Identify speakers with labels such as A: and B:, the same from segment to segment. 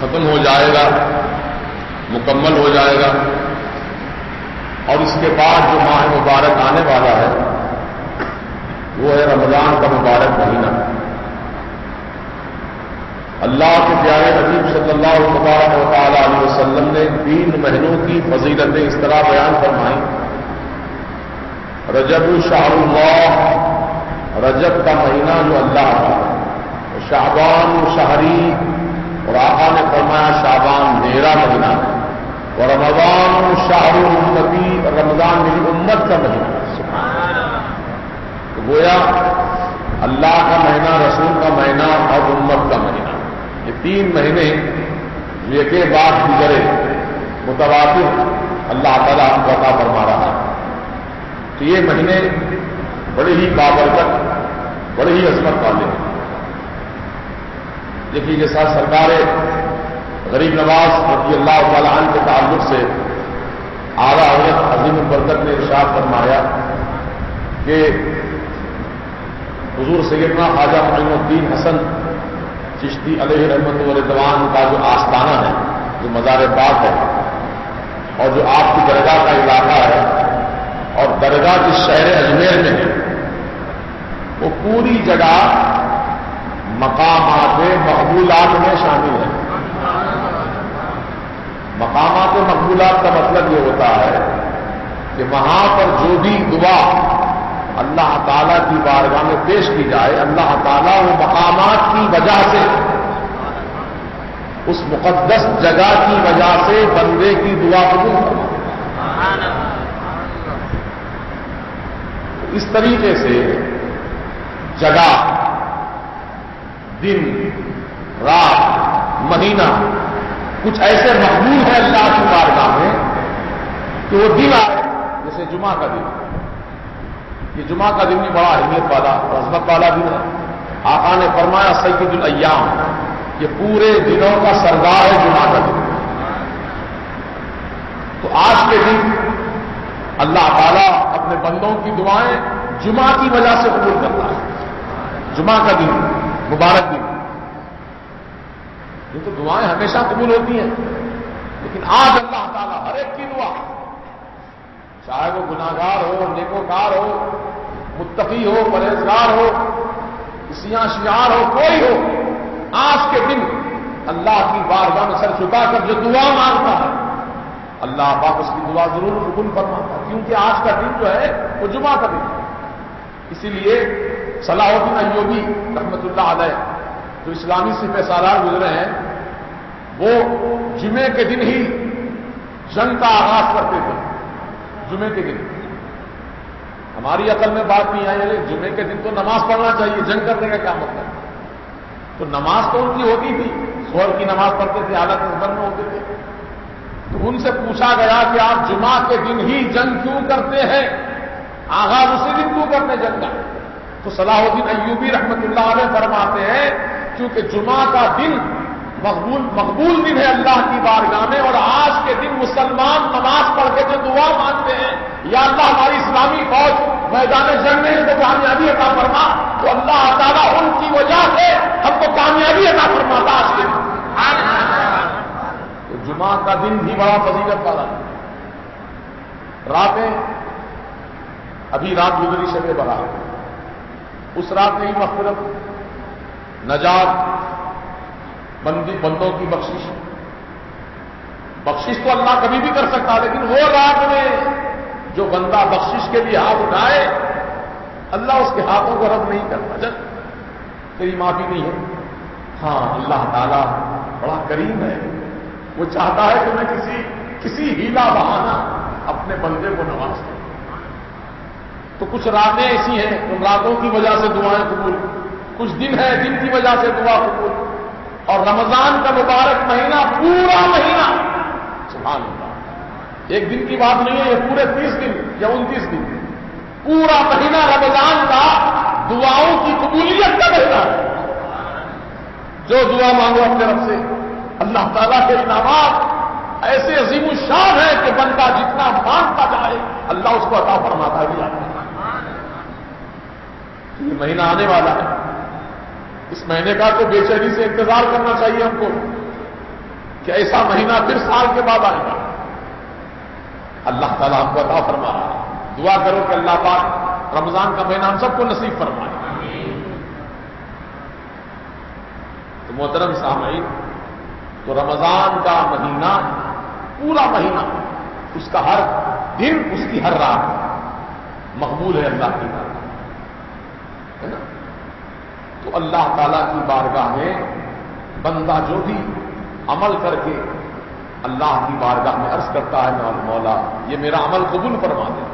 A: ختم ہو جائے گا، مکمل ہو جائے گا، اور اس کے بعد جو ماہ مبارک آنے والا ہے وہ ہے رمضان کا مبارک مہینہ۔ اللہ کے پیارے حبیب صلی اللہ علیہ وسلم نے 3 مہینوں کی فضیلتیں اس طرح بیان فرمائیں: رجب شہر اللہ، رجب کا مہینہ جو اللہ کا ہے، شعبان شہری، اور آقا نے فرمایا شعبان میرا مہینہ ہے، اور رمضان شہر امتی، رمضان میری امت کا مہینہ ہے۔ تو گویا اللہ کا مہینہ، رسول کا مہینہ اور امت کا مہینہ، یہ 3 مہینے جو ایک ایک بات گزرے متواتر اللہ تعالیٰ ہم کو عطا فرما رہا ہے۔ تو یہ مہینے بڑے ہی بابرکت، بڑے ہی عظمت والے ہیں۔ دیکھیے جیسا سرکار غریب نواز رضی اللہ تعالیٰ عنہ کے تعلق سے اعلیٰ حضرت عظیم البرکت نے ارشاد فرمایا کہ حضور سیدنا خواجہ معین الدین حسن چشتی علیہ رحمت و رضوان کا جو آستانہ ہے، جو مزار پاک ہے، اور جو آپ کی درگاہ کا علاقہ ہے، اور درگاہ جس شہر اجمیر میں ہے، وہ پوری جگہ مقامات مقبولات میں شامل ہے۔ مقامات مقبولات کا مطلب یہ ہوتا ہے کہ وہاں پر جو بھی دعا اللہ تعالیٰ کی بارگاہ میں پیش کی جائے، اللہ تعالیٰ وہ مقامات کی وجہ سے، اس مقدس جگہ کی وجہ سے بندے کی دعا قبول کرتا ہے۔ اس طریقے سے جگہ، دن، رات، مہینہ کچھ ایسے مقبول ہیں اللہ کی بارگاہ میں کہ وہ دن آئے، جیسے جمعہ کا دن۔ یہ جمعہ کا دن بھی بڑا اہمیت والا اور عظمت والا دن ہے۔ آقا نے فرمایا سید الایام، یہ پورے دنوں کا سردار ہے جمعہ کا دن۔ تو آج کے دن اللہ تعالیٰ اپنے بندوں کی دعائیں جمعہ کی وجہ سے قبول کرتا ہے۔ جمعہ کا دن مبارک دن، یہ تو دعائیں ہمیشہ قبول ہوتی ہیں، لیکن آج اللہ تعالیٰ ہر ایک کی دعا، چاہے وہ گناہگار ہو، نیکوکار ہو، متقی ہو، پرہیزگار ہو، سیاہ شیار ہو، کوئی ہو، آج کے دن اللہ کی بارگاہ میں سر جھکا کر جو دعا مانگتا ہے، اللہ پاک اس کی دعا ضرور قبول فرماتا ہے، کیونکہ آج کا دن جو ہے وہ جمعہ کا دن ہے۔ اسی لیے صلاح الدین ایوبی رحمت اللہ علیہ جو اسلامی سپہ سالار گزرے ہیں، وہ جمعے کے دن ہی جنگ کا آغاز کرتے تھے۔ جمعے کے دن ہماری عقل میں بات نہیں آئی، جمعے کے دن تو نماز پڑھنا چاہیے، جنگ کرنے کا کیا مطلب؟ تو نماز تو ان کی ہوتی تھی، ظہر کی نماز پڑھتے تھے، حالت اکبر میں ہوتے تھے۔ تو ان سے پوچھا گیا کہ آپ جمعہ کے دن ہی جنگ کیوں کرتے ہیں، آغاز اسی دن کیوں کرتے جنگ کا؟ تو صلاح الدین ایوبی رحمت اللہ علیہ فرماتے ہیں کیونکہ جمعہ کا دن مقبول دن ہے اللہ کی بارگاہ میں، اور آج کے دن مسلمان نماز پڑھ کے جو دعا مانگتے ہیں، یا اللہ ہماری اسلامی فوج میدان جنگ میں ان کو کامیابی عطا فرما، تو اللہ تعالیٰ ان کی وجہ سے ہم کو کامیابی عطا فرماتا آج کے دن۔ تو جمعہ کا دن بھی بڑا فضیلت والا ہے۔ راتیں، ابھی رات گزری شب برات، اس رات میں ہی مغفرت، نجات، بندوں کی بخشش تو اللہ کبھی بھی کر سکتا، لیکن وہ رات میں جو بندہ بخشش کے لیے ہاتھ اٹھائے، اللہ اس کے ہاتھوں کو رد نہیں کرتا۔ جب تیری معافی نہیں ہے، ہاں اللہ تعالیٰ بڑا کریم ہے، وہ چاہتا ہے کہ میں کسی ہیلا بہانہ اپنے بندے کو نواز دوں۔ تو کچھ راتیں ایسی ہیں ان راتوں کی وجہ سے دعائیں قبول، کچھ دن ہے جن کی وجہ سے دعا قبول، اور رمضان کا مبارک مہینہ پورا مہینہ، سبحان اللہ، ایک دن کی بات نہیں ہے، یہ پورے 30 دن یا 29 دن، پورا مہینہ رمضان کا دعاؤں کی قبولیت کا مہینہ ہے۔ جو دعا مانگو اپنے رب سے، اللہ تعالیٰ کے انعامات ایسے عظیم الشان ہیں کہ بندہ جتنا مانگتا جائے اللہ اس کو عطا فرماتا بھی جاتا ہے۔ یہ مہینہ آنے والا ہے، اس مہینے کا تو بے چینی سے انتظار کرنا چاہیے ہم کو کہ ایسا مہینہ پھر سال کے بعد آئے گا۔ اللہ تعالیٰ ہم کو عطا فرما رہا ہے، دعا کرو کہ اللہ پاک رمضان کا مہینہ ہم سب کو نصیب فرمائے۔ تو محترم سامعین، تو رمضان کا مہینہ پورا مہینہ، اس کا ہر دن، اس کی ہر رات مقبول ہے اللہ کی بارگاہ، ہے نا؟ تو اللہ تعالیٰ کی بارگاہ میں بندہ جو بھی عمل کر کے اللہ کی بارگاہ میں عرض کرتا ہے مولا یہ میرا عمل قبول فرما دے،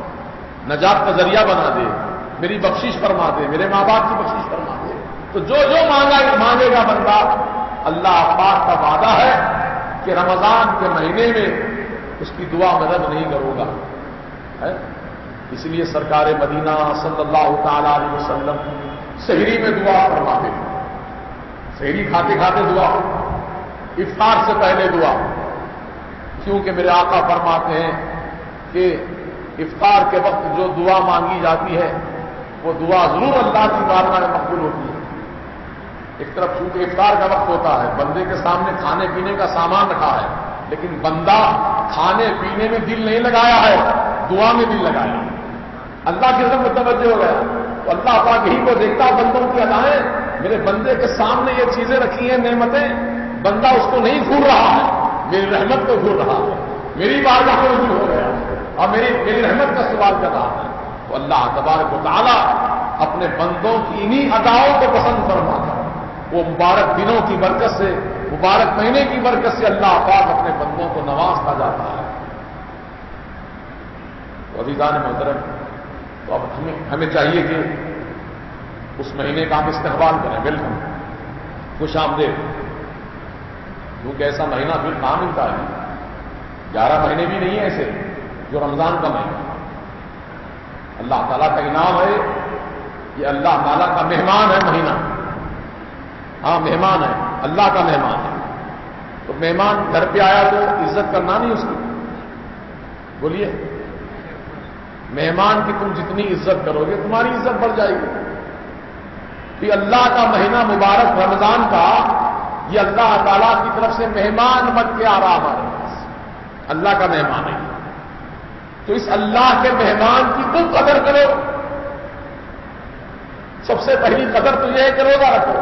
A: نجات کا ذریعہ بنا دے، میری بخشش فرما دے، میرے ماں باپ کی بخشش فرما دے، تو جو جو مانگے گا بندہ، اللہ پاک کا وعدہ ہے کہ رمضان کے مہینے میں اس کی دعا میں رد نہیں کروں گا، ہے؟ اس لیے سرکار مدینہ صلی اللہ تعالی علیہ وسلم سحری میں دعا فرماتے تھے، سحری کھاتے کھاتے دعا، افطار سے پہلے دعا، کیونکہ میرے آقا فرماتے ہیں کہ افطار کے وقت جو دعا مانگی جاتی ہے وہ دعا ضرور اللہ کی بارگاہ میں مقبول ہوتی ہے۔ ایک طرف چونکہ افطار کا وقت ہوتا ہے، بندے کے سامنے کھانے پینے کا سامان رکھا ہے، لیکن بندہ کھانے پینے میں دل نہیں لگایا ہے، دعا میں دل لگایا، اللہ کی طرف متوجہ ہو گیا، تو اللہ پاک یہی کو دیکھتا ہے بندوں کی ادائیں، میرے بندے کے سامنے یہ چیزیں رکھی ہیں نعمتیں، بندہ اس کو نہیں بھول رہا ہے، میری رحمت کو بھول رہا ہے، میری بارگاہ کو رجوع ہو گیا اور میری رحمت کا سوال کر رہا ہے، تو اللہ تبارک و تعالی اپنے بندوں کی انہی اداؤں کو پسند فرماتا ہے۔ وہ مبارک دنوں کی برکت سے، مبارک مہینے کی برکت سے اللہ پاک اپنے بندوں کو نوازتا جاتا ہے۔ تو عزیزان محترم، تو اب ہمیں چاہیے کہ اس مہینے کا ہم استقبال کریں، ویلکم، خوش آمدید، کیونکہ ایسا مہینہ پھر کہاں ملتا ہے، 11 مہینے بھی نہیں ہے ایسے جو رمضان کا مہینہ، اللہ تعالیٰ کا انعام ہے، یہ اللہ تعالیٰ کا مہمان ہے مہینہ، ہاں مہمان ہے، اللہ کا مہمان ہے، تو مہمان گھر پہ آیا تو عزت کرنا نہیں اس کی، بولیے، مہمان کی تم جتنی عزت کرو گے تمہاری عزت بڑھ جائے گی، کہ اللہ کا مہینہ مبارک رمضان کا، یہ اللہ تعالیٰ کی طرف سے مہمان بن کے آ رہا ہمارے پاس، اللہ کا مہمان ہے، تو اس اللہ کے مہمان کی تم قدر کرو، سب سے پہلی قدر تو یہ ہے کہ روزہ رکھو،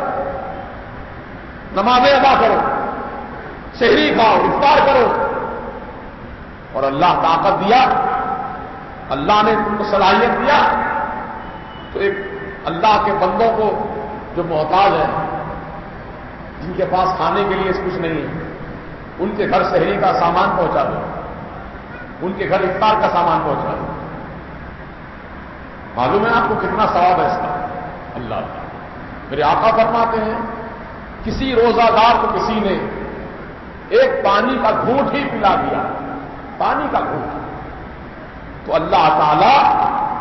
A: نمازیں ادا کرو، سحری کھاؤ، افطار کرو، اور اللہ طاقت دیا، اللہ نے تم کو صلاحیت دیا، تو ایک اللہ کے بندوں کو جو محتاج ہیں، جن کے پاس کھانے کے لیے کچھ نہیں ہے، ان کے گھر سحری کا سامان پہنچا دو، ان کے گھر افطار کا سامان پہنچا دو، معلوم ہے آپ کو کتنا ثواب ہے اس کا، اللہ میرے آقا فرماتے ہیں کسی روزہ دار کو کسی نے ایک پانی کا گھونٹ ہی پلا دیا، پانی کا گھونٹ، تو اللہ تعالیٰ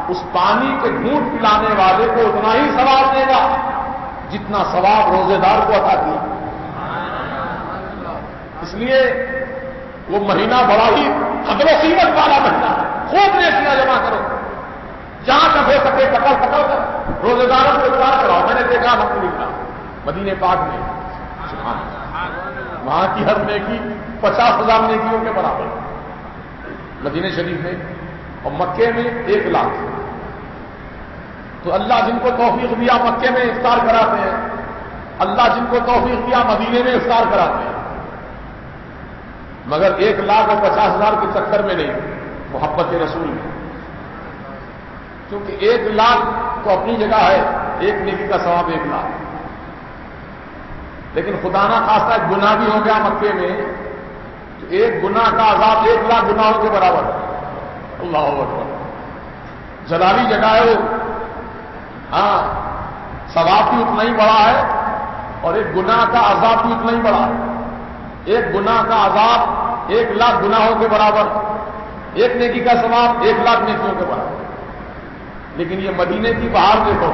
A: اس پانی کے گھونٹ پلانے والے کو اتنا ہی ثواب دے گا جتنا ثواب روزے دار کو عطا کیا۔ اس لیے وہ مہینہ بڑا ہی قدر و قیمت والا مہینہ ہے، خوب نیکیاں جمع کرو، جہاں تک ہو سکے پکڑ کر روزے داروں کو افطار کراؤ۔ میں نے دیکھا الحمدللہ مدینے پاک میں، سبحان اللہ، وہاں کی ہر نیکی 50,000 نیکیوں کے برابر، مدینے شریف میں، اور مکے میں 1 لاکھ۔ تو اللہ جن کو توفیق دیا مکے میں افطار کراتے ہیں، اللہ جن کو توفیق دیا مدینے میں افطار کراتے ہیں، مگر 1,50,000 کے چکر میں نہیں، محبت رسول میں، کیونکہ 1 لاکھ تو اپنی جگہ ہے، ایک نیکی کا ثواب 1 لاکھ، لیکن خدا نہ خاصہ ایک گناہ بھی ہو گیا مکے میں تو ایک گناہ کا عذاب 1 لاکھ گناہوں کے برابر ہے۔ اللہ اکبر، جلالی جگہ ہے وہ، ہاں ثواب بھی اتنا ہی بڑا ہے اور ایک گناہ کا عذاب بھی اتنا ہی بڑا ہے، ایک گناہ کا عذاب 1 لاکھ گناہوں کے برابر، ایک نیکی کا ثواب 1 لاکھ نیکیوں کے برابر۔ لیکن یہ مدینے کی بہار دیکھو،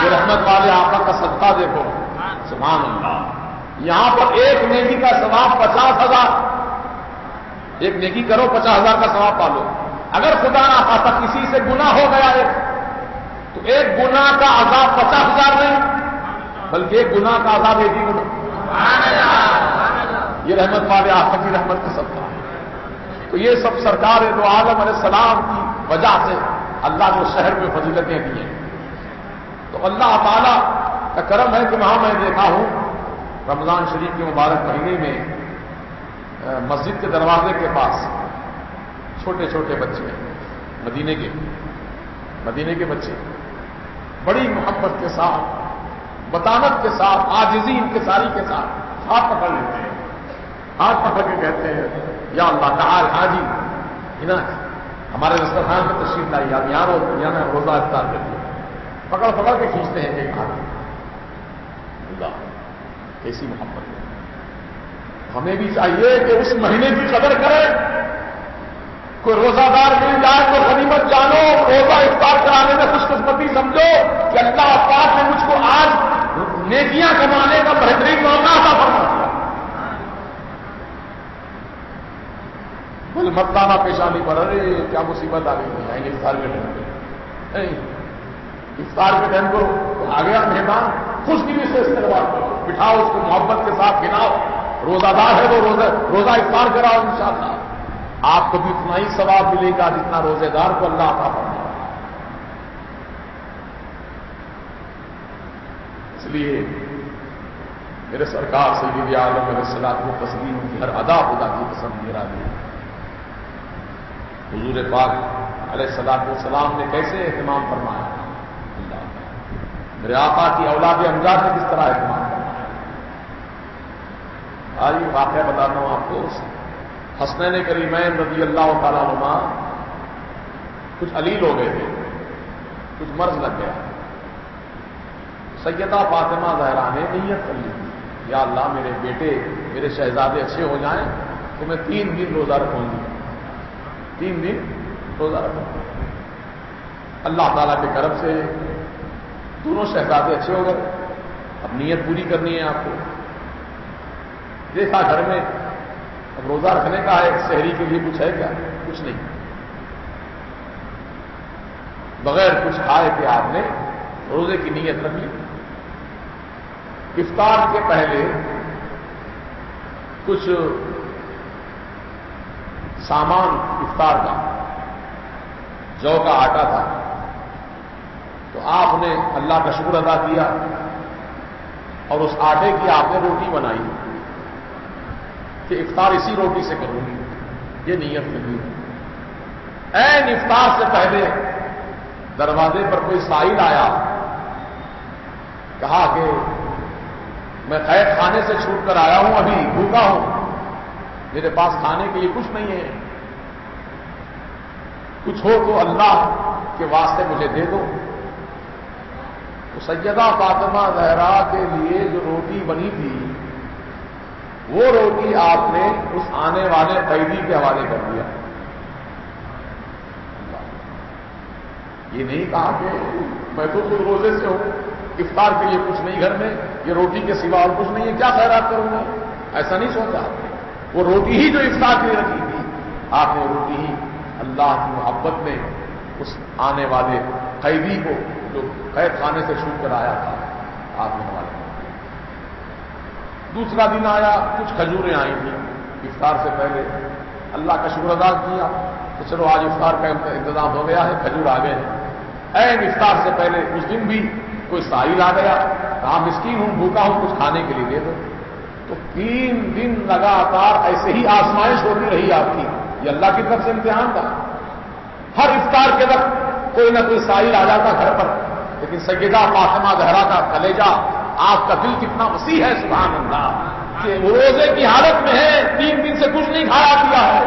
A: یہ رحمت والے آقا کا صدقہ دیکھو، سبحان اللہ. یہاں پر ایک نیکی کا ثواب 50,000. ایک نیکی کرو 50,000 کا ثواب پالو. اگر خدا نہ خواستہ کسی سے گناہ ہو گیا تو ایک گناہ کا عذاب 50,000 نہیں بلکہ ایک گناہ کا عذاب ایک ہی گناہ. یہ رحمت والے آقا کی رحمت کا صدقہ ہے. تو یہ سب سرکار دو عالم علیہ السلام کی وجہ سے اللہ جو شہر میں فضیلتیں دی ہیں. تو اللہ تعالیٰ کا کرم ہے کہ وہاں میں دیکھا ہوں رمضان شریف کے مبارک مہینے میں مسجد کے دروازے کے پاس چھوٹے چھوٹے بچے مدینے کے بچے بڑی محبت کے ساتھ بطانت کے ساتھ عاجزی انکساری کے ساتھ ہاتھ پکڑ لیتے ہیں. ہاتھ پکڑ کے کہتے ہیں یا اللہ تعالی حاجی ہمارے دسترخوان میں تشریف لائی آپ یہاں روزہ افطار کرتے ہیں. پکڑ کے کھینچتے ہیں ایک ہاتھ. اللہ کیسی محبت ہے. ہمیں بھی چاہیے کہ اس مہینے کی قدر کریں. کوئی روزہ دار مل جائے تو غنیمت جانو, روزہ افطار کرانے میں خوش قسمتی سمجھو کہ اللہ پاک نے مجھ کو آج نیکیاں کمانے کا بہترین موقع عطا فرما دیا. بولے مردانہ پیشانی پر ارے کیا مصیبت آ گئی جائیں گے افطار کے ٹائم پہ. نہیں, افطار کے ٹائم کو آ گیا مہمان خوش دلی سے استقبال کرو, بٹھاؤ اس کو محبت کے ساتھ گناؤ. روزہ دار ہے وہ روزہ افطار کراؤ, انشاءاللہ آپ کو بھی اتنا ہی ثواب ملے گا جتنا روزے دار کو اللہ عطا فرمائے. اس لیے میرے سرکار سید عالم علیہ الصلوۃ والتسلیم کی ہر ادا خدا کی قسم میرا بھی. حضور پاک علیہ الصلوۃ والسلام نے کیسے اہتمام فرمایا, اللہ میرے آقا کی اولاد امجاد نے کس طرح اہتمام فرمایا. آج یہ واقعہ بتاتا ہوں آپ کو. حسنین کریمین رضی اللہ تعالیٰ عنہ کچھ علیل ہو گئے تھے, کچھ مرض لگ گیا. سیدہ فاطمہ زہرا نے نیت کر لی یا اللہ میرے بیٹے میرے شہزادے اچھے ہو جائیں تو میں 3 دن روزہ رکھوں گی. 3 دن روزہ رکھوں گی. اللہ تعالیٰ کے کرم سے دونوں شہزادے اچھے ہو گئے. اب نیت پوری کرنی ہے آپ کو. دیکھا گھر میں اب روزہ رکھنے کا ہے, شہری کے لیے کچھ ہے کیا؟ کچھ نہیں. بغیر کچھ کھائے کہ آپ نے روزے کی نیت رکھ لی. افطار کے پہلے کچھ سامان افطار کا جو کا آٹا تھا تو آپ نے اللہ کا شکر ادا کیا اور اس آٹے کی آپ نے روٹی بنائی کہ افطار اسی روٹی سے کروں گی. یہ نیت لگی. عین افطار سے پہلے دروازے پر کوئی سائل آیا, کہا کہ میں قید خانے سے چھوٹ کر آیا ہوں, ابھی بھوکا ہوں, میرے پاس کھانے کے لیے کچھ نہیں ہے, کچھ ہو تو اللہ کے واسطے مجھے دے دو. تو سیدہ فاطمہ زہرا کے لیے جو روٹی بنی تھی وہ روٹی آپ نے اس آنے والے قیدی کے حوالے کر دیا. یہ نہیں کہا کہ میں تو خود روزے سے ہوں, افطار کے لیے کچھ نہیں گھر میں, یہ روٹی کے سوا اور کچھ نہیں ہے, کیا خیرات کروں گا, ایسا نہیں سوچا. وہ روٹی ہی جو افطار کے لیے رکھی تھی آپ نے روٹی ہی اللہ کی محبت میں اس آنے والے قیدی کو جو قید خانے سے چھوٹ کر آیا تھا آپ نے حوالے. دوسرا دن آیا, کچھ کھجوریں آئی تھیں افطار سے پہلے, اللہ کا شکر ادا کیا تو چلو آج افطار کا انتظام ہو گیا ہے, کھجور آ گئے ہیں. عین افطار سے پہلے اس دن بھی کوئی سائل آ گیا, کہا مسکین ہوں, بھوکا ہوں, کچھ کھانے کے لیے دے دو. تو 3 دن لگاتار ایسے ہی آزمائش ہوتی رہی آپ کی. یہ اللہ کی طرف سے امتحان تھا. ہر افطار کے وقت کوئی نہ کوئی سائل آ جاتا گھر پر, لیکن سیدہ فاطمہ زہرا کا کلیجہ, آپ کا دل کتنا وسیع ہے, سبحان اللہ, کہ وہ روزے کی حالت میں ہے, 3 دن سے کچھ نہیں کھایا پیا ہے.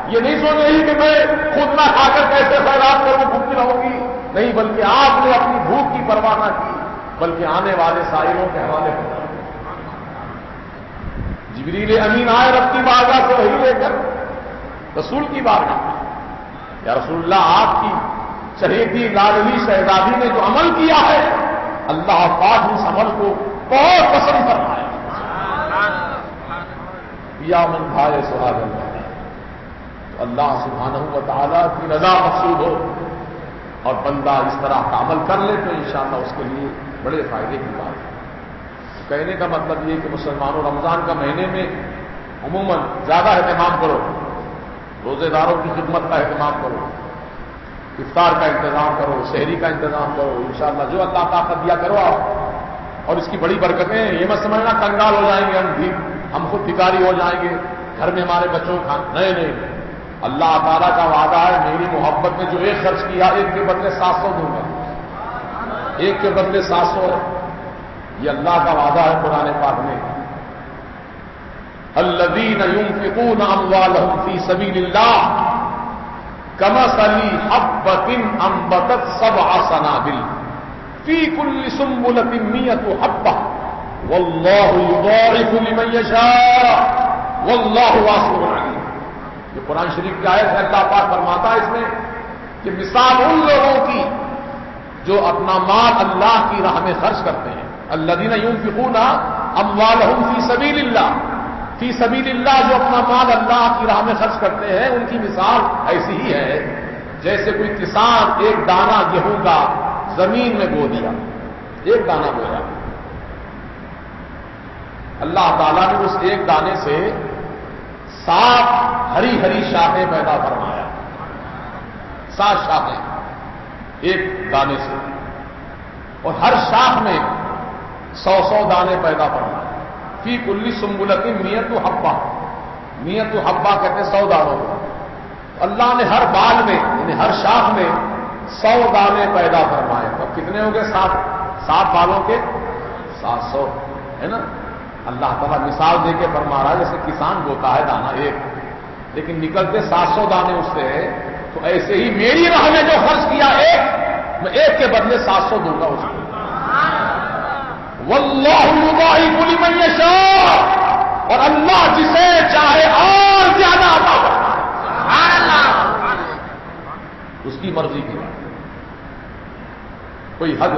A: یہ نہیں سوچ رہی کہ میں خود نہ کھا کر کیسے خیرات کروں, بھوکی رہوں گی, نہیں, بلکہ آپ نے اپنی بھوک کی پرواہ نہ کی بلکہ آنے والے سائلوں کے حوالے کر. جبریل امین آئے رب کی بارگاہ سے وہی لے کر رسول کی بارگاہ, یا رسول اللہ آپ کی چہیتی لاڈلی شہزادی نے جو عمل کیا ہے اللہ پاک اس عمل کو بہت پسند فرمایا. یا من بھائے سہاگ اللہ، تو اللہ سبحانہ و تعالیٰ کی رضا مقصود ہو اور بندہ اس طرح کا عمل کر لے تو انشاءاللہ اس کے لیے بڑے فائدے کی بات ہے. کہنے کا مطلب یہ کہ مسلمانوں رمضان کا مہینے میں عموماً زیادہ اہتمام کرو، روزے داروں کی خدمت کا اہتمام کرو، افطار کا انتظام کرو، سحری کا انتظام کرو، انشاءاللہ جو اللہ طاقت دیا کرو آپ. اور اس کی بڑی برکتیں ہیں. یہ مت سمجھنا کنگال ہو جائیں گے ہم خود بھکاری ہو جائیں گے، گھر میں ہمارے بچوں کو کھانا نہیں. اللہ تعالیٰ کا وعدہ ہے میری محبت میں جو ایک خرچ کیا ایک کے بدلے 700 دوں گا، ایک کے بدلے 700 ہے. یہ اللہ کا وعدہ ہے قرآن پاک میں. الذین ينفقون اموالهم فی سبیل اللہ کمثل حبۃ انبتت 7 سنابل فی کل سنبلۃ 100 حبۃ واللہ یضاعف لمن یشاء واللہ واسع علیم. یہ قرآن شریف کی آیت ہے. اللہ پاک فرماتا ہے اس میں کہ مثال ان لوگوں کی جو اپنا مال اللہ کی راہ میں خرچ کرتے ہیں. الذین ينفقون اموالهم فی سبیل اللہ، فی سبیل اللہ جو اپنا مال اللہ کی راہ میں خرچ کرتے ہیں ان کی مثال ایسی ہی ہے جیسے کوئی کسان ایک دانہ گیہوں کا زمین میں بو دیا، ایک دانہ بویا. اللہ تعالیٰ نے اس ایک دانے سے 7 ہری ہری شاخیں پیدا فرمایا. 7 شاخیں ایک دانے سے، اور ہر شاخ میں 100 دانے پیدا فرمائے. فی کل سنبلۃ 100 حبۃ، 100 حبۃ کہتے ہیں 100 دانوں کو. اللہ نے ہر بال میں یعنی ہر شاخ میں 100 دانے پیدا فرمائے. تو کتنے ہو گئے؟ 7 بالوں کے 700 ہے نا. اللہ تعالیٰ مثال دے کے فرما رہا ہے جیسے کسان بوتا ہے دانا ایک، لیکن نکلتے 700 دانے اس سے. تو ایسے ہی میری راہ میں جو خرچ کیا ایک، میں ایک کے بدلے 700 دوں گا اس کو. واللہ یضاعف لمن یشاء، اور اللہ جسے چاہے اور زیادہ عطا کرتا ہے، اس کی مرضی کی بات. کوئی حد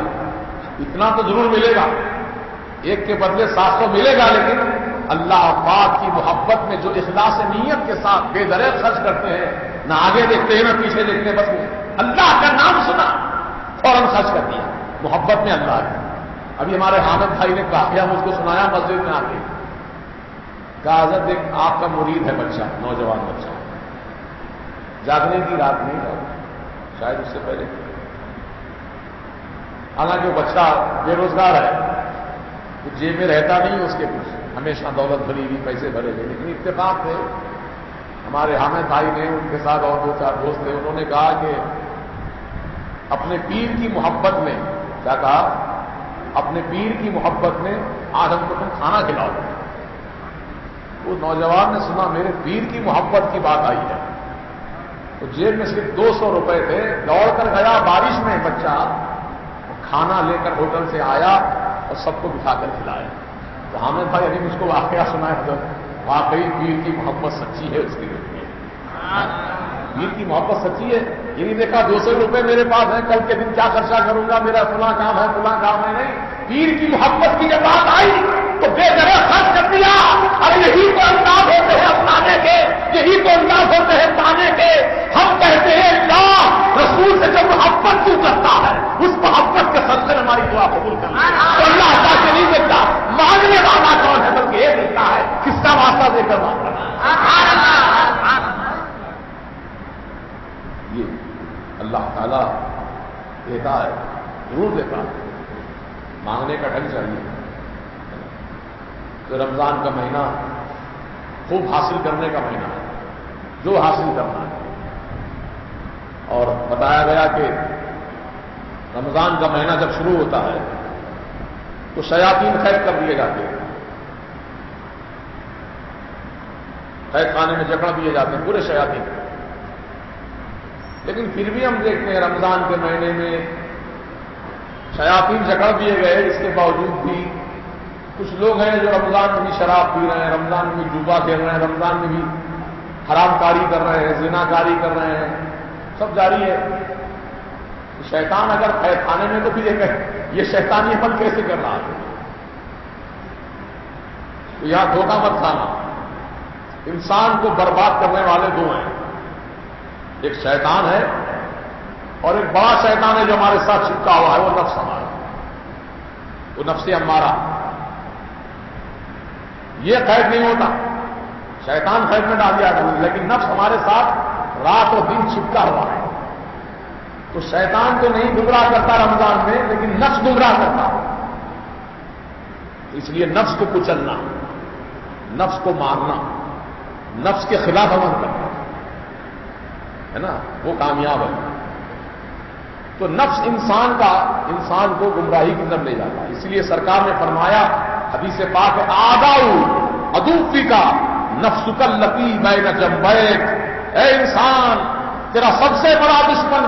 A: اتنا تو ضرور ملے گا، ایک کے بدلے 700 ملے گا، لیکن اللہ پاک کی محبت میں جو اخلاص نیت کے ساتھ بے دریغ خرچ کرتے ہیں، نہ آگے دیکھتے ہیں نہ پیچھے دیکھتے ہیں، بس اللہ کا نام سنا فوراً خرچ کر دیا محبت میں اللہ کی. ابھی ہمارے حامد بھائی نے کہا مجھ کو سنایا مسجد میں آ کے، کہا حضرت ایک آپ کا مرید ہے بچہ، نوجوان بچہ، جاگنے کی رات نہیں، شاید اس سے پہلے، حالانکہ وہ بچہ بے روزگار ہے، جیب میں رہتا نہیں اس کے کچھ، ہمیشہ دولت بھری ہوئی، پیسے بھرے ہوئے. لیکن اتفاق سے ہمارے حامد بھائی نے، ان کے ساتھ اور 2-4 دوست تھے، انہوں نے کہا کہ اپنے پیر کی محبت میں، کیا کہا، اپنے پیر کی محبت میں آج ہم کو تم کھانا کھلاؤ. وہ نوجوان نے سنا میرے پیر کی محبت کی بات آئی ہے، تو جیب میں صرف 200 روپے تھے، دوڑ کر گیا بارش میں بچہ، کھانا لے کر ہوٹل سے آیا اور سب کو بٹھا کر کھلایا. تو حامد بھائی ابھی مجھ کو واقعہ سنا ہے، واقعی پیر کی محبت سچی ہے اس کے لیے. پیر کی محبت سچی ہے. یہ نہیں دیکھا 200 روپے میرے پاس ہیں، کل کے دن کیا خرچہ کروں گا، میرا فلاں کام ہے فلاں کام ہے. نہیں، پیر کی محبت کی جب بات آئی تو بے جگہ خرچ کر دیا. اور یہی تو انداز ہوتے ہیں اپنانے کے، یہی تو انداز ہوتے ہیں پانے کے. ہم کہتے ہیں اللہ رسول سے جب محبت کیوں کرتا ہے، اس محبت کے صدقے ہماری دعا قبول کرنا. تو اللہ اللہ سے نہیں دیکھتا مانگنے والا کون ہے، بلکہ یہ دیکھتا ہے کس کا واسطہ دے کر مانگ رہا ہے. یہ اللہ تعالیٰ دیتا ہے، ضرور دیتا ہے، مانگنے کا ڈھنگ چاہیے. تو رمضان کا مہینہ خوب حاصل کرنے کا مہینہ ہے، جو حاصل کرنا ہے. اور بتایا گیا کہ رمضان کا مہینہ جب شروع ہوتا ہے تو شیاطین قید کر دیے جاتے ہیں، قید خانے میں جکڑ دیے جاتے ہیں پورے شیاطین. لیکن پھر بھی ہم دیکھتے ہیں رمضان کے مہینے میں شیاطین جکڑ دیے گئے، اس کے باوجود بھی کچھ لوگ ہیں جو رمضان میں بھی شراب پی رہے ہیں، رمضان میں بھی جوا کھیل رہے ہیں، رمضان میں بھی حرام کاری کر رہے ہیں، زنا کاری کر رہے ہیں، سب جاری ہے. شیطان اگر قید خانے میں تو پھر یہ شیطانی عمل کیسے کر رہا ہے؟ تو یہاں دھوکہ مت کھانا. انسان کو برباد کرنے والے دو ہیں، ایک شیطان ہے اور ایک بڑا شیطان ہے جو ہمارے ساتھ چپکا ہوا ہے، وہ نفس ہمارا، وہ نفس امارہ. یہ قید نہیں ہوتا، شیطان قید میں ڈال دیا جاتا، لیکن نفس ہمارے ساتھ رات اور دن چپکا ہوا ہے. تو شیطان تو نہیں گمراہ کرتا رمضان میں، لیکن نفس گمراہ کرتا. اس لیے نفس کو کچلنا، نفس کو مارنا، نفس کے خلاف عمل کرنا ہے نا، وہ کامیاب ہے. تو نفس انسان کو گمراہی کی طرف لے جاتا ہے. اس لیے سرکار نے فرمایا، حدیث پاک ہے، آداؤ ادوفی کا نفس کلتی بین جنبیک. اے انسان، تیرا سب سے بڑا دشمن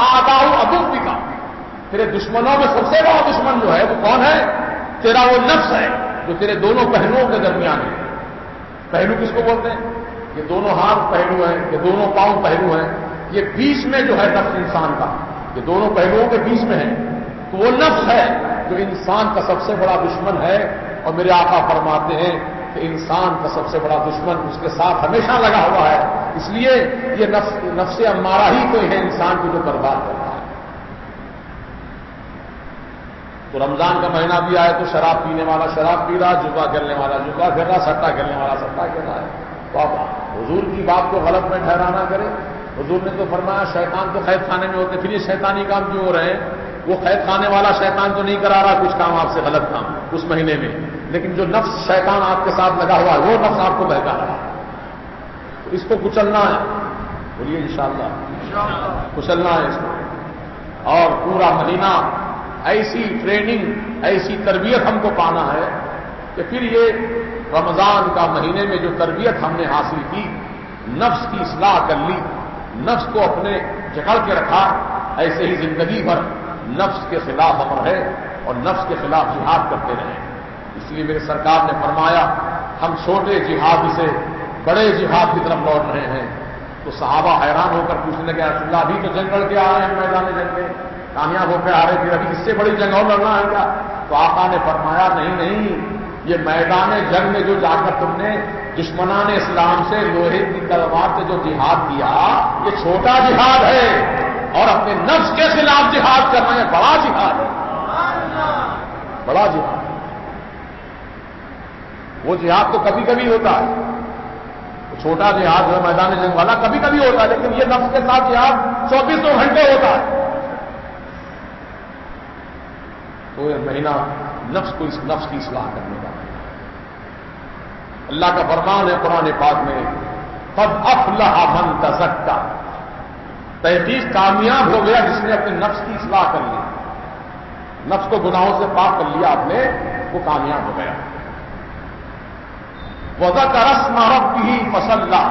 A: آداؤ ادوفی کا، تیرے دشمنوں میں سب سے بڑا دشمن جو ہے وہ کون ہے؟ تیرا وہ نفس ہے جو تیرے دونوں پہلوؤں کے درمیان ہے. پہلو کس کو بولتے ہیں؟ یہ دونوں ہاتھ پہلو ہیں، یہ دونوں پاؤں پہلو ہیں. یہ بیچ میں جو ہے نفس انسان کا، یہ دونوں پہلوؤں کے بیچ میں ہے. تو وہ نفس ہے جو انسان کا سب سے بڑا دشمن ہے. اور میرے آقا فرماتے ہیں کہ انسان کا سب سے بڑا دشمن اس کے ساتھ ہمیشہ لگا ہوا ہے. اس لیے یہ نفس امارہ ہی تو ہے انسان کو جو برباد کرتا ہے. تو رمضان کا مہینہ بھی آئے تو شراب پینے والا شراب پی رہا، جگا کھیلنے والا جگا کھیل رہا، سٹا کھیلنے والا سٹا کھیل رہا ہے. تو آپ حضور کی بات کو غلط میں ٹھہرانا کریں. حضور نے تو فرمایا شیطان تو قید خانے میں ہوتے، پھر یہ شیطانی کام کیوں ہو رہے ہیں؟ وہ قید خانے والا شیطان تو نہیں کرا رہا کچھ کام آپ سے غلط کام اس مہینے میں، لیکن جو نفس شیطان آپ کے ساتھ لگا ہوا ہے وہ نفس آپ کو بہکا رہا ہے. تو اس کو کچلنا ہے. بولیے انشاءاللہ کچلنا ہے اس کو. اور پورا مہینہ ایسی ٹریننگ، ایسی تربیت ہم کو پانا ہے کہ پھر یہ رمضان کا مہینے میں جو تربیت ہم نے حاصل کی، نفس کی اصلاح کر لی، نفس کو اپنے جکڑ کے رکھا، ایسے ہی زندگی بھر نفس کے خلاف ہم رہے اور نفس کے خلاف جہاد کرتے رہے. اس لیے میرے سرکار نے فرمایا ہم چھوٹے جہاد سے بڑے جہاد کی طرف لوٹ رہے ہیں. تو صحابہ حیران ہو کر پوچھنے لگے، رسول اللہ ابھی تو جنگ لڑ کے آ رہے ہیں، میدان جنگ میں کامیاب ہو کے آ رہے تھے، ابھی اس سے بڑی جنگ اور لڑنا ہے کیا؟ تو آقا نے فرمایا نہیں، یہ میدان جنگ میں جو جا کر تم نے دشمنان اسلام سے لوہے کی تلوار سے جو جہاد کیا، یہ چھوٹا جہاد ہے، اور اپنے نفس کے خلاف جہاد کرنا یہ بڑا جہاد ہے. بڑا جہاد. وہ جہاد تو کبھی کبھی ہوتا ہے، چھوٹا جہاد ہے میدان جنگ والا کبھی کبھی ہوتا ہے، لیکن یہ نفس کے ساتھ جہاد 24 گھنٹے ہوتا ہے. تو یہ مہینہ نفس کو اس نفس کی اصلاح کرنے کا. اللہ کا فرمان ہے قرآن پاک میں، قد افلح من تزکا، تحقیق کامیاب ہو گیا جس نے اپنے نفس کی اصلاح کر لی، نفس کو گناہوں سے پاک کر لیا آپ نے، وہ کامیاب ہو گیا. وذکر اسم ربہ فصلی،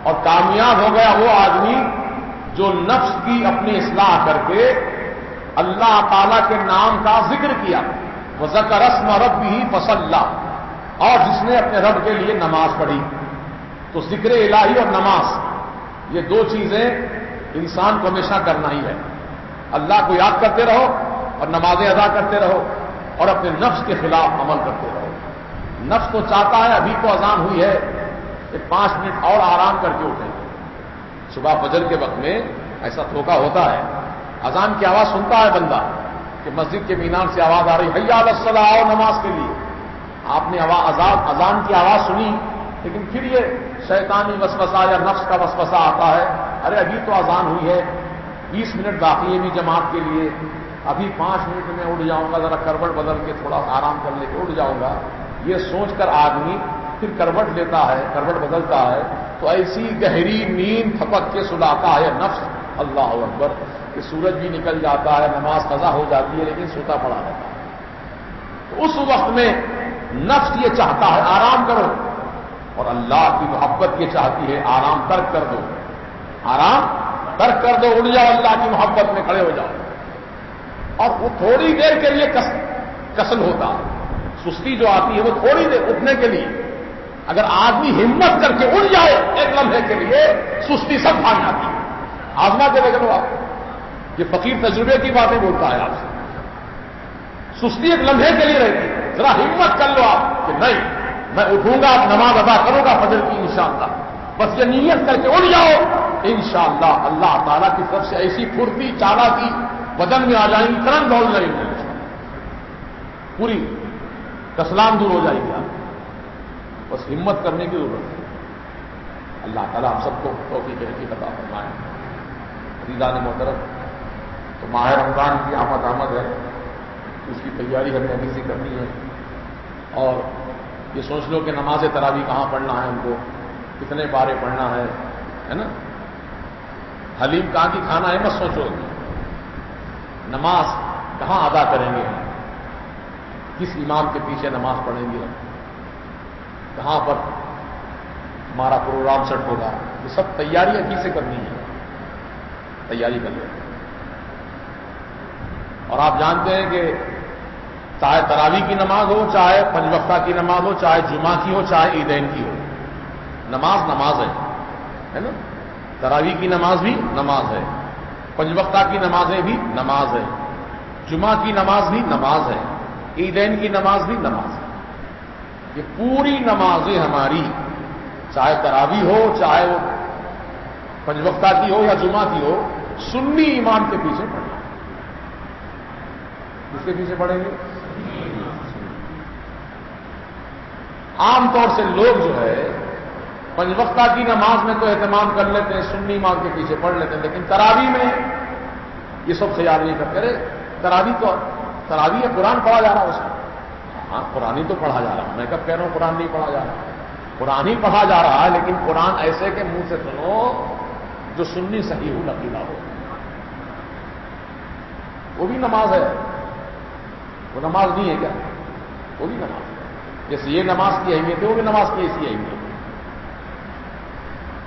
A: اور کامیاب ہو گیا وہ آدمی جو نفس کی اپنی اصلاح کر کے اللہ تعالی کے نام کا ذکر کیا. وذکر اسم ربہ فصلی، اور جس نے اپنے رب کے لیے نماز پڑھی. تو ذکر الہی اور نماز یہ دو چیزیں انسان کو ہمیشہ کرنا ہی ہے. اللہ کو یاد کرتے رہو اور نمازیں ادا کرتے رہو اور اپنے نفس کے خلاف عمل کرتے رہو. نفس تو چاہتا ہے ابھی تو اذان ہوئی ہے کہ 5 منٹ اور آرام کر کے اٹھیں. صبح فجر کے وقت میں ایسا دھوکہ ہوتا ہے، اذان کی آواز سنتا ہے بندہ کہ مسجد کے مینار سے آواز آ رہی، حی علی الصلاۃ، آؤ نماز کے لیے. آپ نے اذان کی آواز سنی، لیکن پھر یہ شیطانی وسوسہ یا نفس کا وسوسہ آتا ہے، ارے ابھی تو اذان ہوئی ہے، 20 منٹ باقی ہے بھی جماعت کے لیے، ابھی 5 منٹ میں اٹھ جاؤں گا، ذرا کروٹ بدل کے تھوڑا آرام کر لے کے اٹھ جاؤں گا. یہ سوچ کر آدمی پھر کروٹ لیتا ہے، کروٹ بدلتا ہے، تو ایسی گہری نیند تھپک کے سلاتا ہے نفس. اللہ اکبر، کہ سورج بھی نکل جاتا ہے، نماز قضا ہو جاتی ہے، لیکن سوتا پڑا رہتا ہے. تو اس وقت میں نفس یہ چاہتا ہے آرام کرو، اور اللہ کی محبت یہ چاہتی ہے آرام ترک کر دو، آرام ترک کر دو، اٹھ جاؤ، اللہ کی محبت میں کھڑے ہو جاؤ. اور وہ تھوڑی دیر کے لیے کسل ہوتا ہے، سستی جو آتی ہے وہ تھوڑی دیر اٹھنے کے لیے. اگر آدمی ہمت کر کے اٹھ جائے ایک لمحے کے لیے، سستی سب بھاگ جاتی ہے. آزما کے دیکھ لو آپ، یہ فقیر تجربے کی باتیں بولتا ہے آپ سے. سستی ایک لمحے کے لیے رہتی ہے، ذرا ہمت کر لو آپ کہ نہیں میں اٹھوں گا نماز ادا کروں گا فجر کی انشاءاللہ. بس یہ نیت کر کے اٹھ جاؤ انشاءاللہ اللہ تعالیٰ کی طرف سے ایسی پھرتی چالاکی بدن میں آ جائیں گی ترنت دوڑ جائیں گے پوری کسلان دور ہو جائے گی. آپ بس ہمت کرنے کی ضرورت ہے. اللہ تعالیٰ ہم سب کو توفیق عطا فرمائے. عزیزان محترم تو ماہ رمضان کی آمد ہے اس کی تیاری ہمیں ابھی سے کرنی ہے. اور یہ سوچ لو کہ نماز تراویح کہاں پڑھنا ہے ہم کو کتنے پارے پڑھنا ہے نا. حلیم کہاں کی کھانا ہے مت سوچو. نماز کہاں ادا کریں گے ہم کس امام کے پیچھے نماز پڑھیں گے ہم کہاں پر ہمارا پروگرام سیٹ ہوگا یہ سب تیاری اکی سے کرنی ہے. تیاری کر لیں. اور آپ جانتے ہیں کہ چاہے تراویح کی نماز ہو چاہے پنج وقتہ کی نماز ہو چاہے جمعہ کی ہو چاہے عیدین کی ہو نماز ہے نا. تراویح کی نماز بھی نماز ہے پنج وقتہ کی نمازیں بھی نماز ہے جمعہ کی نماز بھی نماز ہے عیدین کی نماز بھی نماز ہے. یہ پوری نمازیں ہماری چاہے تراویح ہو چاہے وہ پنج وقتہ کی ہو یا جمعہ کی ہو سنی امام کے پیچھے پڑھیں. اس کے پیچھے پڑھیں گے. عام طور سے لوگ جو ہے پنج وقتہ کی نماز میں تو اہتمام کر لیتے ہیں سنی امام کے پیچھے پڑھ لیتے ہیں لیکن تراویح میں یہ سب خیال نہیں کرتے. تراویح قرآن پڑھا جا رہا ہے اس میں. ہاں قرآن ہی تو پڑھا جا رہا ہے. میں کب کہہ رہا ہوں قرآن نہیں پڑھا جا رہا. قرآن ہی پڑھا جا رہا ہے لیکن قرآن ایسے کے منہ سے سنو جو سنی صحیح نقیلہ ہو. وہ بھی نماز ہے. وہ نماز نہیں ہے کیا؟ وہ بھی نماز ہے. جیسے یہ نماز کی اہمیت ہے وہ بھی نماز کی ایسی اہمیت ہے.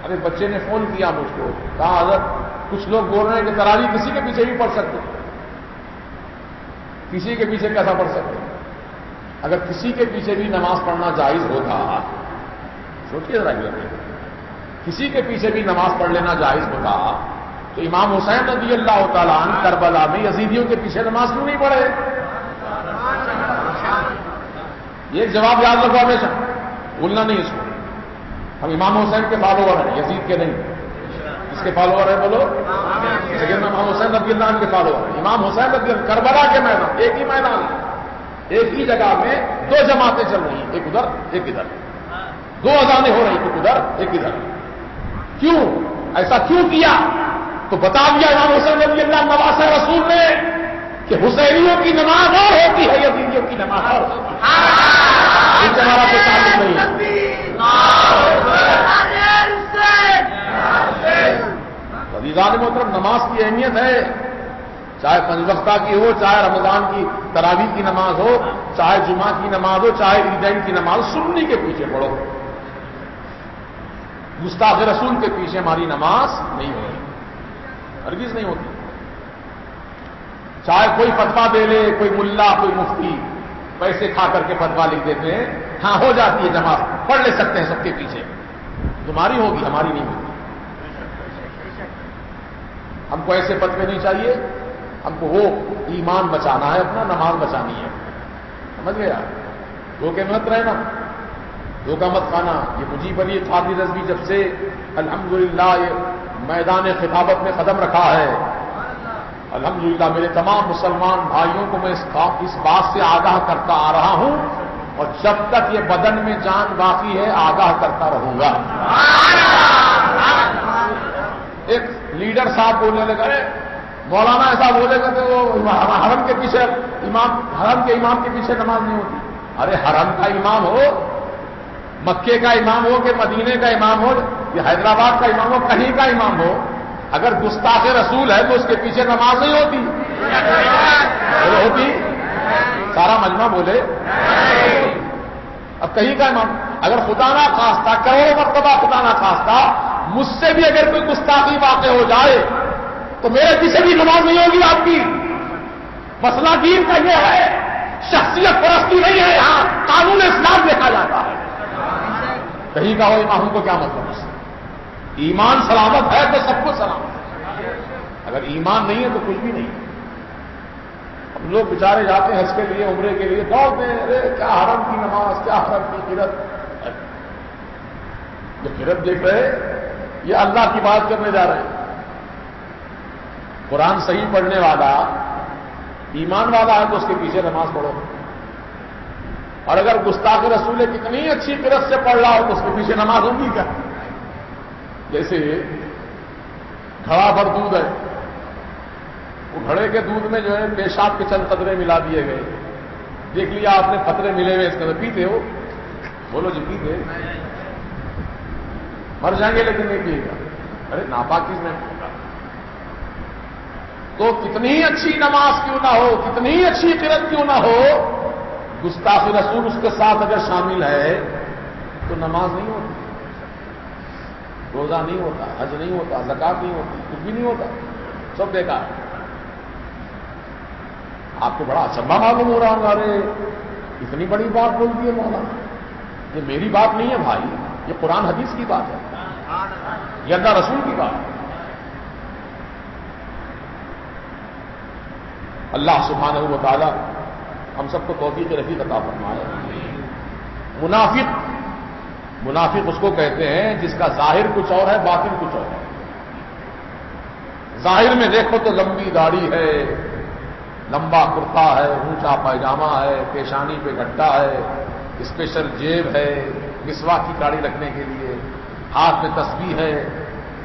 A: ارے بچے نے فون کیا مجھ کو کہا حضرت کچھ لوگ بول رہے ہیں کہ تراویح کسی کے پیچھے بھی پڑھ سکتے. کسی کے پیچھے کیسا پڑھ سکتے؟ اگر کسی کے پیچھے بھی نماز پڑھنا جائز ہوتا سوچیے ذرا کسی کے پیچھے بھی نماز پڑھ لینا جائز ہوتا تو امام حسین رضی اللہ تعالیٰ عنہ کربلا میں یزیدیوں کے پیچھے نماز کیوں نہیں پڑھے؟ یہ ایک جواب یاد رکھو ہمیشہ بھولنا نہیں اس کو. ہم امام حسین کے فالوور ہیں یزید کے نہیں. اس کے فالوور ہیں بولو لیکن امام حسین رضی اللہ عنہ کے فالوور ہیں. امام حسین رضی اللہ کربلا کے میدان ایک ہی میدان ایک ہی جگہ میں دو جماعتیں چل رہی ہیں ایک ادھر ایک ادھر. دو اذانیں ہو رہی ایک ادھر ایک ادھر. کیوں ایسا کیوں کیا؟ تو بتا دیا امام حسین رضی اللہ نواسہ رسول نے کہ حسینیوں کی نماز اور ہوتی ہے یزیدیوں کی نماز اور ہوتی ہے. ان سے ہمارا کوئی تعلق نہیں ہے. عزیزان محترم نماز کی اہمیت ہے چاہے پنج وقتہ کی ہو چاہے رمضان کی تراویح کی نماز ہو چاہے جمعہ کی نماز ہو چاہے عیدین کی نماز سنی کے پیچھے پڑھو. گستاخ رسول کے پیچھے ہماری نماز نہیں ہوتی ہرگز نہیں ہوتی. چاہے کوئی فتویٰ دے لے کوئی ملا کوئی مفتی پیسے کھا کر کے فتویٰ لکھ دیتے ہیں ہاں ہو جاتی ہے جماعت پڑھ لے سکتے ہیں سب کے پیچھے. تمہاری ہوگی ہماری نہیں ہوگی. ہم کو ایسے فتوے نہیں چاہیے. ہم کو وہ ایمان بچانا ہے اپنا نماز بچانی ہے. سمجھ گیا؟ دھوکے مت رہنا دھوکہ مت کھانا. یہ مجھے پر یہ خاطر رضوی جب سے الحمدللہ یہ میدان خطابت میں قدم رکھا ہے الحمدللہ میرے تمام مسلمان بھائیوں کو میں اس بات سے آگاہ کرتا آ رہا ہوں اور جب تک یہ بدن میں جان باقی ہے آگاہ کرتا رہوں گا. ایک لیڈر صاحب بولنے لگے مولانا ایسا بولے گا کہ وہ حرم کے پیچھے حرم کے امام کے پیچھے نماز نہیں ہوتی. ارے حرم کا امام ہو مکے کا امام ہو کہ مدینے کا امام ہو یا حیدرآباد کا امام ہو کہیں کا امام ہو اگر گستاخ رسول ہے تو اس کے پیچھے نماز نہیں ہوتی. ہوتی سارا مجمع بولے. اب کہیں کا امام اگر خدا نہ خواستہ کروڑوں مرتبہ خدا نہ خواستہ مجھ سے بھی اگر کوئی گستاخی واقع ہو جائے تو میرے پیچھے بھی نماز نہیں ہوگی آپ کی. مسئلہ دین کا یہ ہے شخصیت پرستی نہیں ہے. یہاں قانون اسلام دیکھا جاتا ہے. کہیں کا ہو امام کو کیا مطلب ہے؟ ایمان سلامت ہے تو سب کو سلامت ہے. اگر ایمان نہیں ہے تو کچھ بھی نہیں. اب لوگ بیچارے جاتے ہیں حج کے لیے، عمرے کے لیے، دوڑتے ہیں، ارے کیا حرم کی نماز، کیا حرم کی قرت. جو قرت دیکھ رہے یہ اللہ کی بات کرنے جا رہے ہیں. قرآن صحیح پڑھنے والا ایمان والا ہے تو اس کے پیچھے نماز پڑھو. اور اگر گستاخ رسول کتنی اچھی قرت سے پڑھ رہا ہو تو اس کے پیچھے نماز ہوگی کیا؟ جیسے گھڑا بھر دودھ ہے، وہ گھڑے کے دودھ میں جو ہے پیشاب کے چند قطرے ملا دیے گئے. دیکھ لیا آپ نے قطرے ملے ہوئے اس کے اندر، پیتے ہو؟ بولو جی پیتے. مر جائیں گے لیکن نہیں پیے گا. ارے ناپاک چیز میں تو کتنی اچھی نماز کیوں نہ ہو، کتنی اچھی قرت کیوں نہ ہو، گستاخ رسول اس کے ساتھ اگر شامل ہے تو نماز نہیں ہوتی، روزہ نہیں ہوتا، حج نہیں ہوتا، زکات نہیں ہوتی، کچھ بھی نہیں ہوتا، سب بیکار. آپ کو بڑا اچنبھا معلوم ہو رہا ہوگا، ارے اتنی بڑی بات بول دی ہے مولانا. یہ میری بات نہیں ہے بھائی، یہ قرآن حدیث کی بات ہے، یہ اللہ رسول کی بات ہے. اللہ سبحانہ و تعالی ہم سب کو توفیق رفیق عطا فرمائے. منافق اس کو کہتے ہیں جس کا ظاہر کچھ اور ہے، باطن کچھ اور ہے. ظاہر میں دیکھو تو لمبی داڑھی ہے، لمبا کرتا ہے، اونچا پائجامہ ہے، پیشانی پہ گھٹا ہے، اسپیشل جیب ہے مسواک کی کاڑی رکھنے کے لیے، ہاتھ میں تسبیح ہے،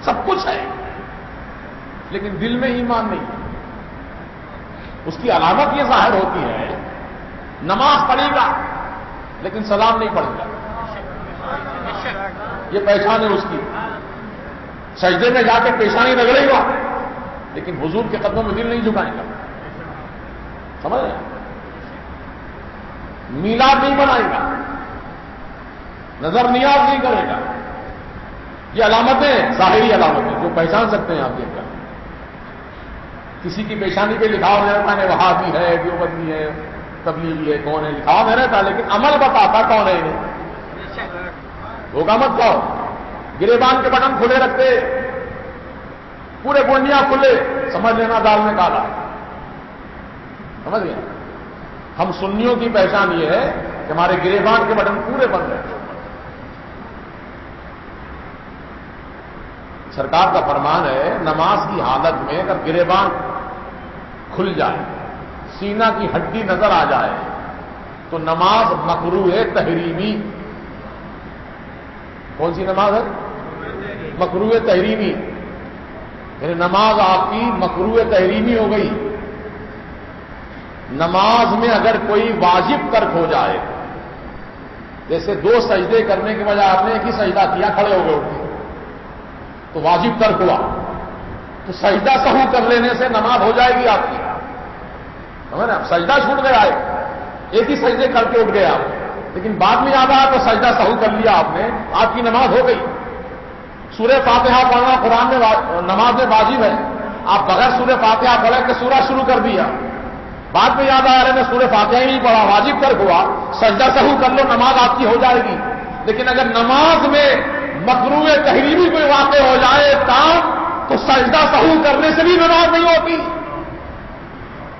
A: سب کچھ ہے، لیکن دل میں ایمان نہیں. اس کی علامت یہ ظاہر ہوتی ہے، نماز پڑھے گا لیکن سلام نہیں پڑھے گا، یہ پہچان ہے اس کی. سجدے میں جا کے پیشانی رگڑے گا لیکن حضور کے قدموں میں دل نہیں جھکائے گا. سمجھ رہے؟ میلاد نہیں بنائے گا، نظر نیاز نہیں کرے گا. یہ علامتیں ظاہری علامتیں جو پہچان سکتے ہیں آپ دیکھ کر. کسی کی پیشانی پہ لکھا ہوا رہتا ہے وہابی ہے، دیوبندی ہے، تبلیغی ہے، کون ہے، لکھا ہوا رہتا، لیکن عمل بتاتا کون ہے. ہوگا مت کہو. گریبان کے بٹن کھلے رکھتے، پورے گونڈیاں کھلے، سمجھ لینا دال میں کالا. سمجھ گئے؟ ہم سنیوں کی پہچان یہ ہے کہ ہمارے گریبان کے بٹن پورے بند رہتے. سرکار کا فرمان ہے نماز کی حالت میں اگر گریبان کھل جائے، سینہ کی ہڈی نظر آ جائے تو نماز مکروہ تحریمی. کون سی نماز ہے؟ مکروہ تحریمی. یعنی نماز آپ کی مکروہ تحریمی ہو گئی. نماز میں اگر کوئی واجب ترک ہو جائے، جیسے 2 سجدے کرنے کے بجائے آپ نے ایک ہی سجدہ کیا، کھڑے ہو گئے، تو واجب ترک ہوا، تو سجدہ سہو کر لینے سے نماز ہو جائے گی آپ کی. سمجھ رہے؟ سجدہ چھوٹ گیا ہے، ایک ہی سجدے کر کے اٹھ گئے آپ، لیکن بعد میں یاد آیا تو سجدہ سہو کر لیا آپ نے، آپ کی نماز ہو گئی. سورہ فاتحہ پڑھنا قرآن میں نماز میں واجب ہے. آپ بغیر سورہ فاتحہ پڑھے کہ سورہ شروع کر دیا، بعد میں یاد آ رہا ہے میں سورہ فاتحہ ہی نہیں پڑھا، واجب ترک ہوا، سجدہ سہو کر لو، نماز آپ کی ہو جائے گی. لیکن اگر نماز میں مکروہ تحریمی کوئی واقع ہو جائے تو سجدہ سہو کرنے سے بھی نماز نہیں ہوتی.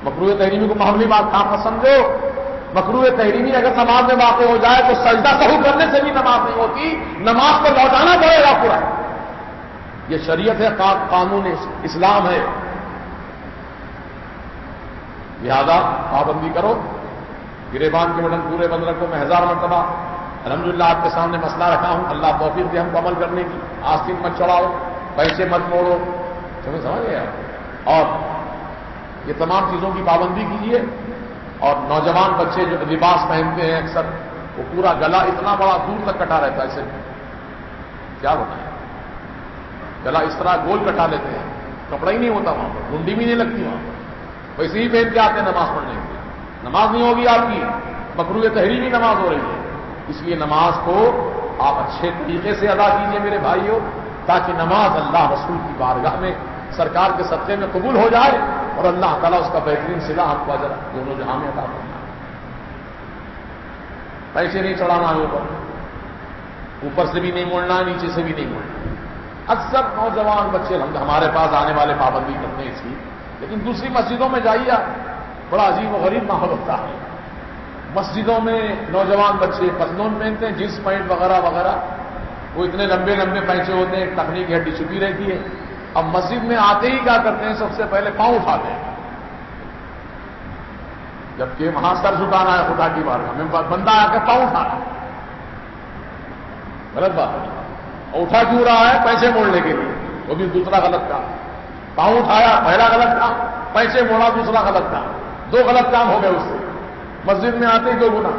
A: مکروہ تحریمی کو معمولی بات کہاں پر سمجھو. مکروہ تحریمی اگر نماز میں واقع ہو جائے تو سجدہ سہو کرنے سے بھی نماز نہیں ہوتی، نماز کو لوٹانا پڑے گا پورا. یہ شریعت ہے، قانون اسلام ہے. لہذا پابندی کرو، گریبان کے بٹن پورے بند رکھو. میں 1000 مرتبہ الحمدللہ آپ کے سامنے مسئلہ رکھا ہوں، اللہ توفیق دے ہم کو عمل کرنے کی. آستین مت چڑھاؤ، پیسے مت موڑو، سمجھ گئے. اور یہ تمام چیزوں کی پابندی کیجیے. اور نوجوان بچے جو لباس پہنتے ہیں اکثر وہ پورا گلا اتنا بڑا دور تک کٹا رہتا ہے، اسے کیا بتائیں، گلا اس طرح گول کٹا لیتے ہیں، کپڑا ہی نہیں ہوتا وہاں پر، گنڈی بھی نہیں لگتی وہاں پر، ویسے ہی پہن کے آتے ہیں نماز پڑھنے کے لیے. نماز نہیں ہوگی آپ کی، مکروہ تحریمی نماز ہو رہی ہے. اس لیے نماز کو آپ اچھے طریقے سے ادا کیجیے میرے بھائیوں، تاکہ نماز اللہ رسول کی بارگاہ میں سرکار کے صدقے میں قبول ہو جائے اور اللہ تعالیٰ اس کا بہترین صلہ آپ کو اجر دونوں جہاں میں عطا فرمائے. پیسے نہیں چڑھانا ہے اوپر سے بھی نہیں موڑنا، نیچے سے بھی نہیں موڑنا. اکثر نوجوان بچے ہمارے پاس آنے والے پابندی کرتے ہیں اس کی، لیکن دوسری مسجدوں میں جائیے بڑا عجیب و غریب ماحول ہوتا ہے. مسجدوں میں نوجوان بچے پتلون پہنتے ہیں، جینس پینٹ وغیرہ وغیرہ، وہ اتنے لمبے لمبے پینچے ہوتے ہیں، ٹخنی کی ہڈی چھپی رہتی ہے. اب مسجد میں آتے ہی کیا کرتے ہیں؟ سب سے پہلے پاؤں اٹھاتے ہیں، جبکہ وہاں سر جھکانا ہے خدا کی بارگاہ میں. بندہ آ کے پاؤں اٹھانا، غلط بات ہے. اور اٹھا کیوں رہا ہے؟ پیسے موڑنے کے لیے، وہ بھی دوسرا غلط کام. پاؤں اٹھایا پہلا غلط کام، پیسے موڑا دوسرا غلط کام. دو غلط کام ہو گئے اس سے. مسجد میں آتے ہی 2 گنا،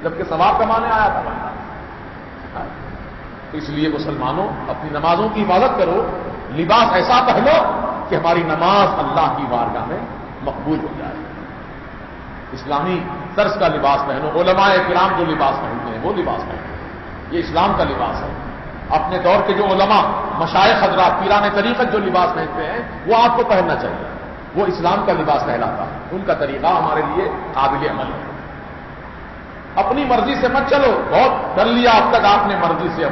A: جبکہ ثواب کمانے آیا تھا بندہ. اس لیے مسلمانوں اپنی نمازوں کی حفاظت کرو، لباس ایسا پہنو کہ ہماری نماز اللہ کی بارگاہ میں مقبول ہو جائے. اسلامی طرز کا لباس پہنو. علماء کرام جو لباس پہنتے ہیں وہ لباس پہنو، یہ اسلام کا لباس ہے. اپنے دور کے جو علماء، مشائخ حضرات، پیران طریقت جو لباس پہنتے ہیں وہ آپ کو پہننا چاہیے، وہ اسلام کا لباس کہلاتا ہے. ان کا طریقہ ہمارے لیے قابل عمل ہے. اپنی مرضی سے مت چلو. بہت کر لیا اب تک آپ نے مرضی سے،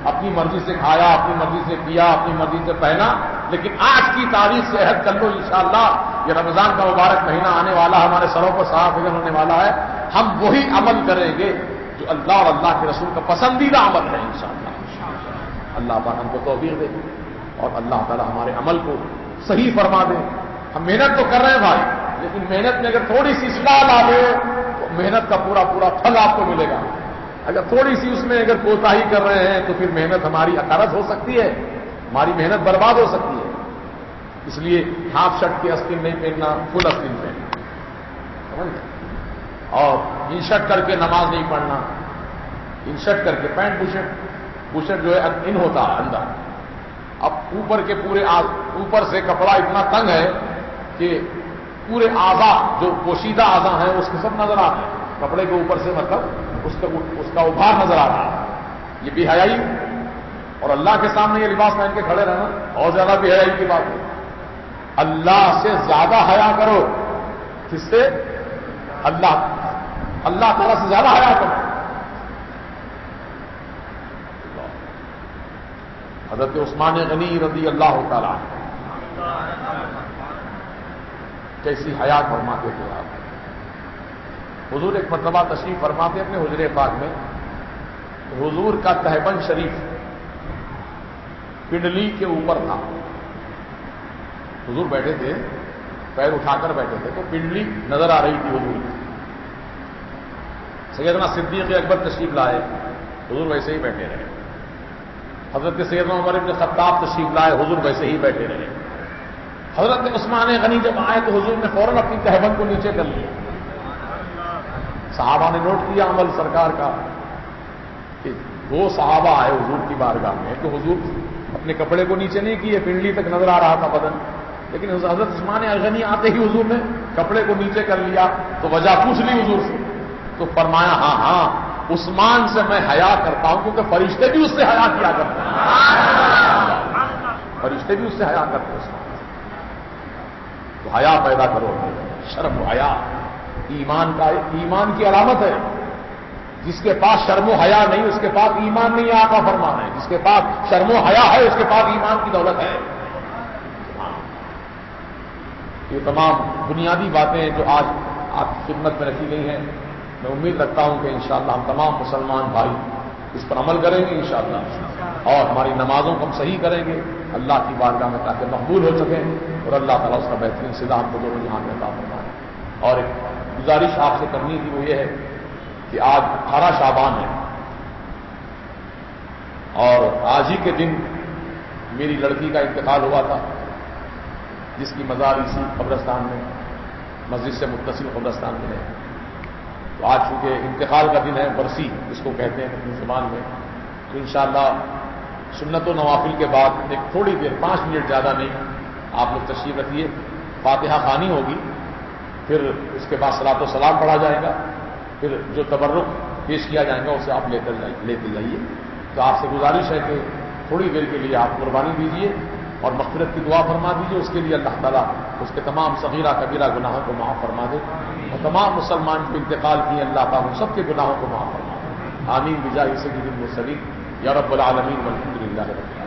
A: اپنی مرضی سے کھایا، اپنی مرضی سے پیا، اپنی مرضی سے پہنا. لیکن آج کی تاریخ سے عہد کر لو انشاءاللہ یہ رمضان کا مبارک مہینہ آنے والا ہے، ہمارے سروں پر صاف فکر ہونے والا ہے. ہم وہی عمل کریں گے جو اللہ اور اللہ کے رسول کا پسندیدہ عمل ہے انشاءاللہ. اللہ پاک ہم کو توفیق دے اور اللہ تعالی ہمارے عمل کو صحیح فرما دے. ہم محنت تو کر رہے ہیں بھائی، لیکن محنت میں اگر تھوڑی سی اصلاح لا دو تو محنت کا پورا پھل آپ کو ملے گا. اگر تھوڑی سی اس میں اگر کوتاہی کر رہے ہیں تو پھر محنت ہماری اکارت ہو سکتی ہے، ہماری محنت برباد ہو سکتی ہے. اس لیے ہاف شرٹ کی آستین نہیں پہننا، فل آستین پہننا، سمجھ گئے؟ اور ان شرٹ کر کے نماز نہیں پڑھنا. ان شرٹ کر کے پینٹ بوشٹ جو ہے ان ہوتا ہے اندر. اب اوپر کے پورے اوپر سے کپڑا اتنا تنگ ہے کہ پورے اعضاء جو پوشیدہ اعضاء ہیں اس کے سب نظر آتے ہیں. کپڑے کے اوپر سے مطلب اس کا ابھار نظر آ رہا ہے. یہ بے حیائی. اور اللہ کے سامنے یہ لباس پہن کے کھڑے رہنا اور زیادہ بے حیائی کی بات ہے. اللہ سے زیادہ حیا کرو. کس سے؟ اللہ تعالیٰ سے زیادہ حیا کرو. حضرت عثمان غنی رضی اللہ تعالیٰ کیسی حیا فرماتے تھے آپ. حضور ایک مرتبہ تشریف فرماتے اپنے حجرے پاک میں. حضور کا تہبند شریف پنڈلی کے اوپر تھا. حضور بیٹھے تھے، پیر اٹھا کر بیٹھے تھے تو پنڈلی نظر آ رہی تھی حضور کی. سیدنا صدیق اکبر تشریف لائے، حضور ویسے ہی بیٹھے رہے. حضرت سیدنا عمر بن خطاب تشریف لائے، حضور ویسے ہی بیٹھے رہے. حضرت عثمان غنی جب آئے تو حضور نے فوراً اپنی تہبند کو نیچے کر لیا. صحابہ نے نوٹ کیا عمل سرکار کا کہ 2 صحابہ آئے حضور کی بارگاہ میں تو حضور اپنے کپڑے کو نیچے نہیں کیے، پنڈلی تک نظر آ رہا تھا بدن. لیکن حضرت عثمان غنی آتے ہی حضور نے کپڑے کو نیچے کر لیا. تو وجہ پوچھ لی حضور سے تو فرمایا ہاں عثمان سے میں حیا کرتا ہوں کیونکہ فرشتے بھی اس سے حیا کیا کرتے ہیں. فرشتے بھی اس سے حیا کرتے ہیں عثمان. تو حیا پیدا کرو. شرم و حیا ایمان کی علامت ہے. جس کے پاس شرم و حیا نہیں اس کے پاس ایمان نہیں ہے. آقا فرمان ہے جس کے پاس شرم و حیا ہے اس کے پاس ایمان کی دولت ہے. یہ تمام بنیادی باتیں جو آج آپ کی خدمت میں رکھی گئی ہیں، میں امید رکھتا ہوں کہ انشاءاللہ ہم تمام مسلمان بھائی اس پر عمل کریں گے انشاءاللہ اور ہماری نمازوں کو ہم صحیح کریں گے اللہ کی بارگاہ میں تاکہ مقبول ہو سکیں اور اللہ تعالیٰ اس کا بہترین صدا ہم کو دونوں جہاں میں عطا فرمائے. اور ایک گزارش آپ سے کرنی تھی وہ یہ ہے کہ آج 18 شعبان ہے اور آج ہی کے دن میری لڑکی کا انتقال ہوا تھا جس کی مزار اسی قبرستان میں مسجد سے متصل قبرستان میں ہے. تو آج چونکہ انتقال کا دن ہے، برسی اس کو کہتے ہیں اپنی زبان میں، تو انشاءاللہ سنت و نوافل کے بعد ایک تھوڑی دیر 5 منٹ زیادہ نہیں آپ لوگ تشریف رکھیے. فاتحہ خوانی ہوگی، پھر اس کے بعد صلاۃ و سلام پڑھا جائے گا، پھر جو تبرک پیش کیا جائے گا اسے آپ لیتے جائیے. تو آپ سے گزارش ہے کہ تھوڑی دیر کے لیے آپ قربانی دیجیے اور مغفرت کی دعا فرما دیجیے. اس کے لیے اللہ تعالیٰ اس کے تمام صغیرہ کبیرہ گناہوں کو معاف فرما دے اور تمام مسلمان جو انتقال کیے اللہ تعالیٰ ان سب کے گناہوں کو معاف فرما دے. آمین بجاہ سیدنا المرسلین یا رب العالمین والحمد للہ رب العالمین.